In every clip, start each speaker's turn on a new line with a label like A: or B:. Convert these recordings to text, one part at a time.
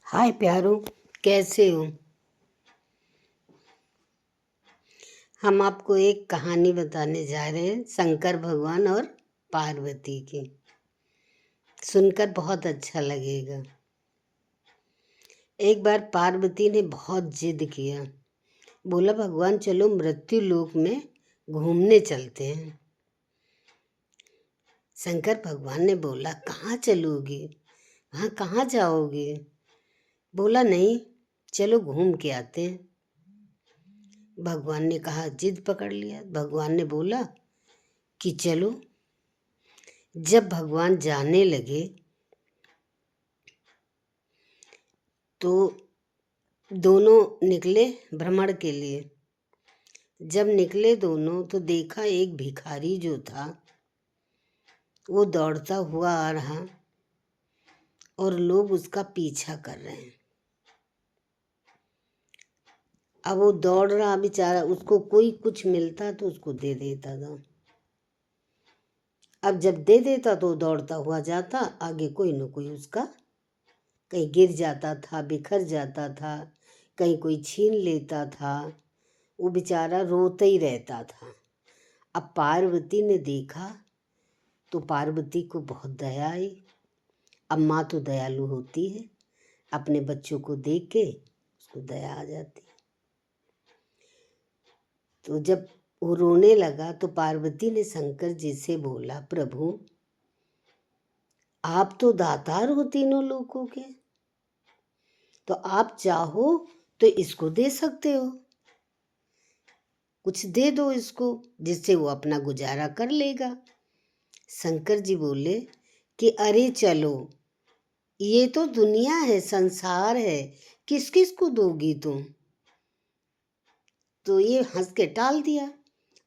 A: हाय प्यारो, कैसे हो। हम आपको एक कहानी बताने जा रहे हैं, शंकर भगवान और पार्वती की। सुनकर बहुत अच्छा लगेगा। एक बार पार्वती ने बहुत जिद किया। बोला, भगवान चलो मृत्यु लोक में घूमने चलते हैं। शंकर भगवान ने बोला, कहाँ चलोगी, वहाँ कहाँ जाओगे। बोला, नहीं चलो घूम के आते हैं। भगवान ने कहा, जिद पकड़ लिया। भगवान ने बोला कि चलो। जब भगवान जाने लगे तो दोनों निकले भ्रमण के लिए। जब निकले दोनों तो देखा एक भिखारी जो था वो दौड़ता हुआ आ रहा और लोग उसका पीछा कर रहे हैं। अब वो दौड़ रहा बेचारा, उसको कोई कुछ मिलता तो उसको दे देता था। अब जब दे देता तो दौड़ता हुआ जाता, आगे कोई न कोई उसका कहीं गिर जाता था, बिखर जाता था, कहीं कोई छीन लेता था। वो बेचारा रोता ही रहता था। अब पार्वती ने देखा तो पार्वती को बहुत दया आई। अब माँ तो दयालु होती है, अपने बच्चों को देख के उसको दया आ जाती। तो जब वो रोने लगा तो पार्वती ने शंकर जी से बोला, प्रभु आप तो दातार हो तीनों लोगों के, तो आप चाहो तो इसको दे सकते हो, कुछ दे दो इसको जिससे वो अपना गुजारा कर लेगा। शंकर जी बोले कि अरे चलो, ये तो दुनिया है, संसार है, किस किस को दोगी तुम। तो ये हंस के टाल दिया।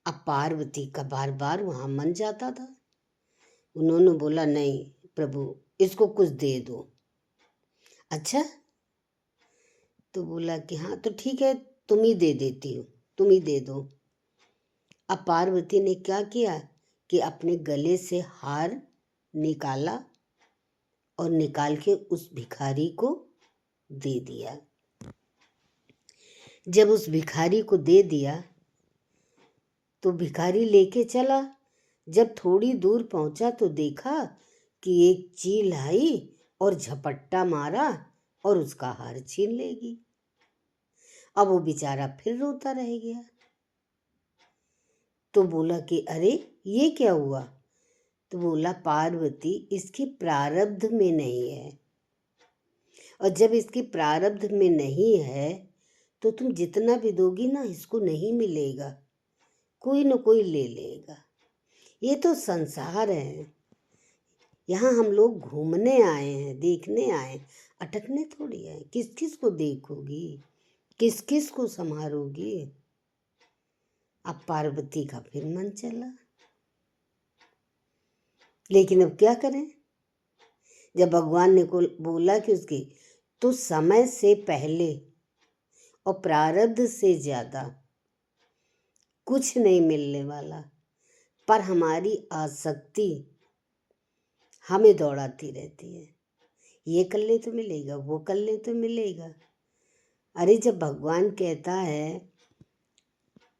A: अब पार्वती का बार बार वहां मन जाता था। उन्होंने बोला, नहीं प्रभु इसको कुछ दे दो। अच्छा, तो बोला कि हाँ तो ठीक है, तुम ही दे देती हो, तुम ही दे दो। अब पार्वती ने क्या किया कि अपने गले से हार निकाला और निकाल के उस भिखारी को दे दिया। जब उस भिखारी को दे दिया तो भिखारी लेके चला। जब थोड़ी दूर पहुंचा तो देखा कि एक चील आई और झपट्टा मारा और उसका हार छीन लेगी। अब वो बेचारा फिर रोता रह गया। तो बोला कि अरे ये क्या हुआ। तो बोला, पार्वती इसकी प्रारब्ध में नहीं है, और जब इसकी प्रारब्ध में नहीं है तो तुम जितना भी दोगी ना इसको नहीं मिलेगा, कोई न कोई ले लेगा। ये तो संसार है, यहाँ हम लोग घूमने आए हैं, देखने आए, अटकने थोड़ी है। किस किस को देखोगी, किस किस को संभालोगी। अब पार्वती का फिर मन चला, लेकिन अब क्या करें। जब भगवान ने को बोला कि उसकी तो समय से पहले और प्रारब्ध से ज्यादा कुछ नहीं मिलने वाला, पर हमारी आसक्ति हमें दौड़ाती रहती है। ये कर ले तो मिलेगा, वो कर ले तो मिलेगा। अरे जब भगवान कहता है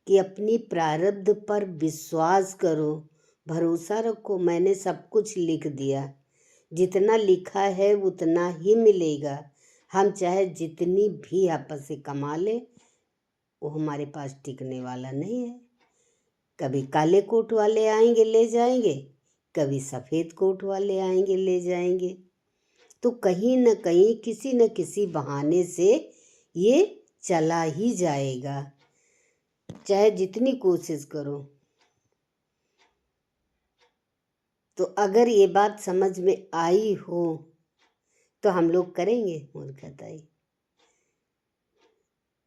A: कि अपनी प्रारब्ध पर विश्वास करो, भरोसा रखो, मैंने सब कुछ लिख दिया, जितना लिखा है उतना ही मिलेगा। हम चाहे जितनी भी आपस से कमा ले, वो हमारे पास टिकने वाला नहीं है। कभी काले कोट वाले आएंगे ले जाएंगे, कभी सफ़ेद कोट वाले आएंगे ले जाएंगे। तो कहीं न कहीं किसी न किसी बहाने से ये चला ही जाएगा, चाहे जितनी कोशिश करो। तो अगर ये बात समझ में आई हो तो हम लोग करेंगे मूर्खताई,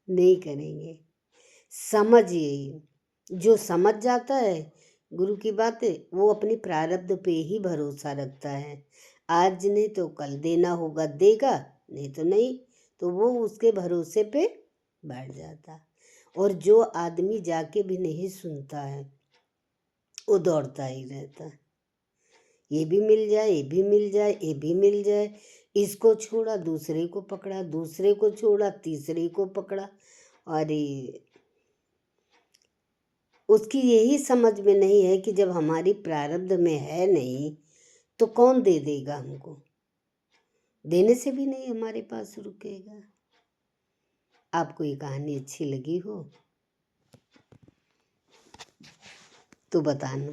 A: नहीं करेंगे। समझिए, जो समझ जाता है गुरु की बातें वो अपनी प्रारब्ध पे ही भरोसा रखता है। आज नहीं तो कल देना होगा देगा, नहीं तो नहीं, तो वो उसके भरोसे पे बैठ जाता। और जो आदमी जाके भी नहीं सुनता है वो दौड़ता ही रहता है, ये भी मिल जाए, ये भी मिल जाए, ये भी मिल जाए। इसको छोड़ा, दूसरे को पकड़ा, दूसरे को छोड़ा, तीसरे को पकड़ा। अरे उसकी यही समझ में नहीं है कि जब हमारी प्रारब्ध में है नहीं तो कौन दे देगा हमको, देने से भी नहीं हमारे पास रुकेगा। आपको ये कहानी अच्छी लगी हो तो बताना।